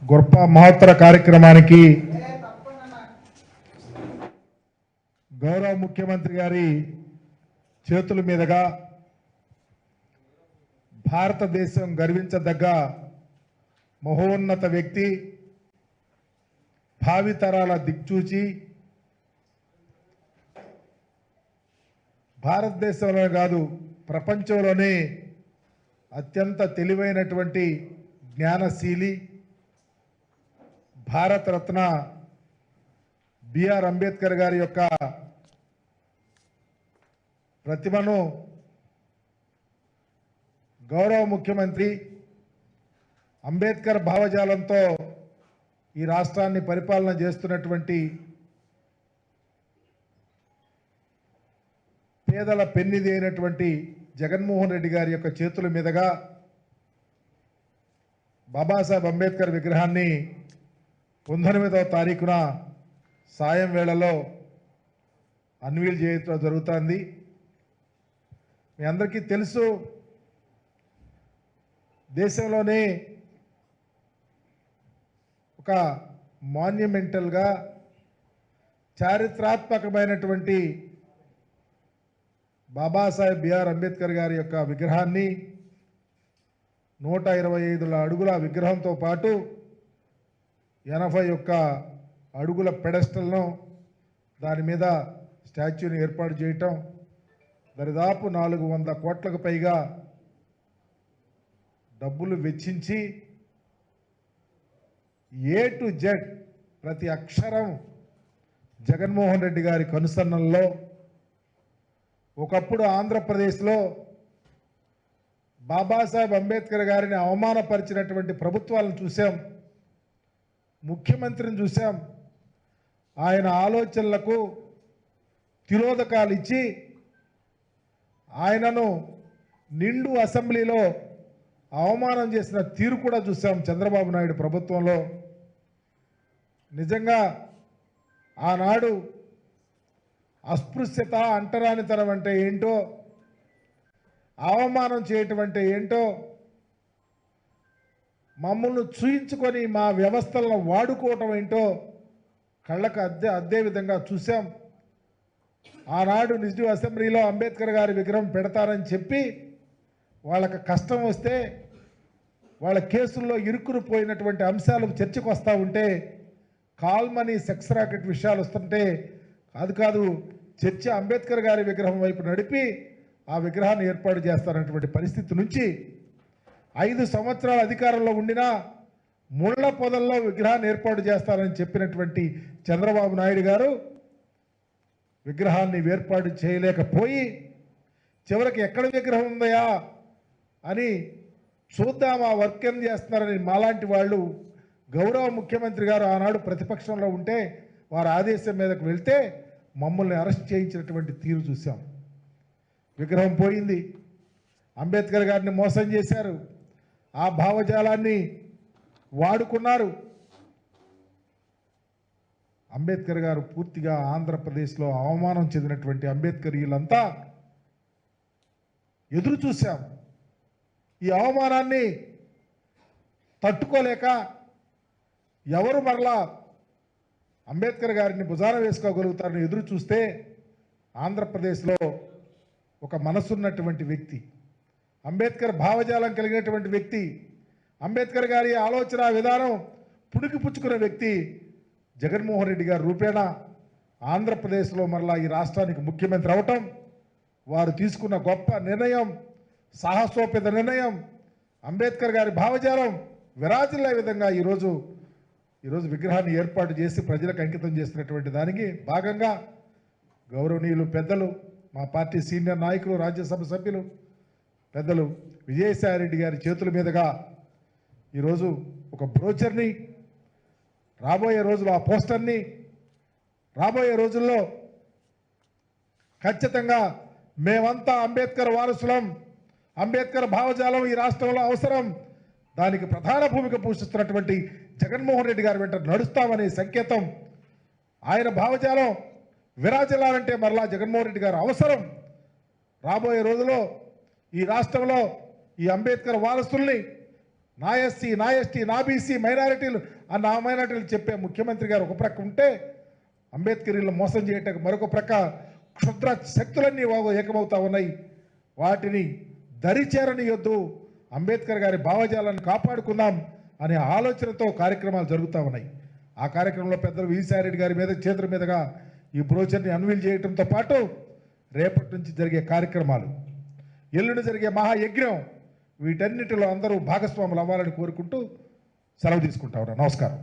గొప్ప మహత్తర కార్యక్రమానికి గౌరవ ముఖ్యమంత్రి గారి చేతుల మీదుగా భారతదేశం గర్వించదగ్గ మహోన్నత వ్యక్తి, భావితరాల దిక్చూచి, భారతదేశంలో కాదు ప్రపంచంలోనే అత్యంత తెలివైనటువంటి జ్ఞానశీలి, భారతరత్న బిఆర్ అంబేద్కర్ గారి యొక్క ప్రతిభను గౌరవ ముఖ్యమంత్రి అంబేద్కర్ భావజాలంతో ఈ రాష్ట్రాన్ని పరిపాలన చేస్తున్నటువంటి పేదల పెన్నిధి అయినటువంటి జగన్మోహన్ రెడ్డి గారి యొక్క చేతుల మీదుగా బాబాసాహెబ్ అంబేద్కర్ విగ్రహాన్ని 19వ తారీఖున సాయం వేళలో అన్వీల్ చేయడం జరుగుతుంది. మీ అందరికీ తెలుసు, దేశంలోనే ఒక మాన్యుమెంటల్గా చారిత్రాత్మకమైనటువంటి బాబాసాహెబ్ బిఆర్ అంబేద్కర్ గారి యొక్క విగ్రహాన్ని 125 అడుగుల విగ్రహంతో పాటు 81 అడుగుల పెడెస్టల్ను దాని మీద స్టాచ్యూని ఏర్పాటు చేయటం, దరిదాపు 400 కోట్లకు పైగా డబ్బులు వెచ్చించి ఏ టు జెడ్ ప్రతి అక్షరం జగన్మోహన్ రెడ్డి గారి కనుసన్నల్లో. ఒకప్పుడు ఆంధ్రప్రదేశ్లో బాబాసాహెబ్ అంబేద్కర్ గారిని అవమానపరిచినటువంటి ప్రభుత్వాలను చూసాం, ముఖ్యమంత్రిని చూసాం. ఆయన ఆలోచనలకు తిరోధకాలు ఇచ్చి ఆయనను నిండు అసెంబ్లీలో అవమానం చేసిన తీరు కూడా చూసాం చంద్రబాబు నాయుడు ప్రభుత్వంలో. నిజంగా ఆనాడు అస్పృశ్యత, అంటరానితనం అంటే ఏంటో, అవమానం చేయటం అంటే ఏంటో, మమ్మల్ని చూయించుకొని మా వ్యవస్థలను వాడుకోవటం ఏంటో కళ్ళకు అద్దే విధంగా చూసాం. ఆనాడు నిజ అసెంబ్లీలో అంబేద్కర్ గారి విగ్రహం పెడతారని చెప్పి వాళ్ళకి కష్టం వస్తే, వాళ్ళ కేసుల్లో ఇరుక్కుని పోయినటువంటి అంశాలు చర్చకు వస్తూ ఉంటే, కాల్మనీ సెక్స్ రాకెట్ విషయాలు వస్తుంటే కాదు చర్చ అంబేద్కర్ గారి విగ్రహం వైపు నడిపి ఆ విగ్రహాన్ని ఏర్పాటు చేస్తారన్నటువంటి పరిస్థితి నుంచి 5 సంవత్సరాల అధికారంలో ఉండినా ముళ్ళ పొదల్లో విగ్రహాన్ని ఏర్పాటు చేస్తారని చెప్పినటువంటి చంద్రబాబు నాయుడు గారు విగ్రహాన్ని ఏర్పాటు చేయలేకపోయి చివరికి ఎక్కడ విగ్రహం ఉందయా అని చూద్దాం, ఆ వర్క్ ఏం చేస్తున్నారని మాలాంటి వాళ్ళు గౌరవ ముఖ్యమంత్రి గారు ఆనాడు ప్రతిపక్షంలో ఉంటే వారి ఆదేశం మీదకు వెళ్తే మమ్మల్ని అరెస్ట్ చేయించినటువంటి తీరు చూసాం. విగ్రహం పోయింది, అంబేద్కర్ గారిని మోసం చేశారు, ఆ భావజాలాన్ని వాడుకున్నారు. అంబేద్కర్ గారు పూర్తిగా ఆంధ్రప్రదేశ్లో అవమానం చెందినటువంటి అంబేద్కరీయులంతా ఎదురు చూశాం. ఈ అవమానాన్ని తట్టుకోలేక ఎవరు మరలా అంబేద్కర్ గారిని భుజాన వేసుకోగలుగుతారని ఎదురు చూస్తే ఆంధ్రప్రదేశ్లో ఒక మనసున్నటువంటి వ్యక్తి, అంబేద్కర్ భావజాలం కలిగినటువంటి వ్యక్తి, అంబేద్కర్ గారి ఆలోచన విధానం పుణికిపుచ్చుకున్న వ్యక్తి జగన్మోహన్ రెడ్డి గారి రూపేణా ఆంధ్రప్రదేశ్లో మరలా ఈ రాష్ట్రానికి ముఖ్యమంత్రి అవటం, వారు తీసుకున్న గొప్ప నిర్ణయం, సాహసోపేత నిర్ణయం, అంబేద్కర్ గారి భావజాలం విరాజిల్లే విధంగా ఈరోజు విగ్రహాన్ని ఏర్పాటు చేసి ప్రజలకు అంకితం చేసినటువంటి దానికి భాగంగా గౌరవనీయులు పెద్దలు, మా పార్టీ సీనియర్ నాయకులు, రాజ్యసభ సభ్యులు పెద్దలు విజయసాయిరెడ్డి గారి చేతుల మీదుగా ఈరోజు ఒక బ్రోచర్ని, రాబోయే రోజుల్లో ఆ పోస్టర్ని, రాబోయే రోజుల్లో ఖచ్చితంగా మేమంతా అంబేద్కర్ వారసులం, అంబేద్కర్ భావజాలం ఈ రాష్ట్రంలో అవసరం, దానికి ప్రధాన భూమిక పోషిస్తున్నటువంటి జగన్మోహన్ రెడ్డి గారి వెంట నడుస్తామనే సంకేతం. ఆయన భావజాలం విరాజిల్లాలంటే మరలా జగన్మోహన్ రెడ్డి గారు అవసరం. రాబోయే రోజుల్లో ఈ రాష్ట్రంలో ఈ అంబేద్కర్ వారసుల్ని నా ఎస్సీ, నా ఎస్టీ, నా బీసీ, మైనారిటీలు నా మైనారిటీలు చెప్పే ముఖ్యమంత్రి గారు ఒక ప్రక్క ఉంటే అంబేద్కరీలను మోసం చేయటం మరొక ప్రక్క క్షుద్ర శక్తులన్నీ ఏకమవుతా ఉన్నాయి. వాటిని దరిచేరనియొద్దు, అంబేద్కర్ గారి భావజాలను కాపాడుకుందాం అనే ఆలోచనతో కార్యక్రమాలు జరుగుతూ ఉన్నాయి. ఆ కార్యక్రమంలో పెద్దలు విజయసాయిరెడ్డి గారి మీద చేతుల మీదుగా ఈ బ్రోచర్ని అన్వీల్ చేయడంతో పాటు రేపటి నుంచి జరిగే కార్యక్రమాలు, ఎల్లుండి జరిగే మహాయజ్ఞం, వీటన్నిటిలో అందరూ భాగస్వాములు అవ్వాలని కోరుకుంటూ సెలవు తీసుకుంటా ఉన్నాను. నమస్కారం.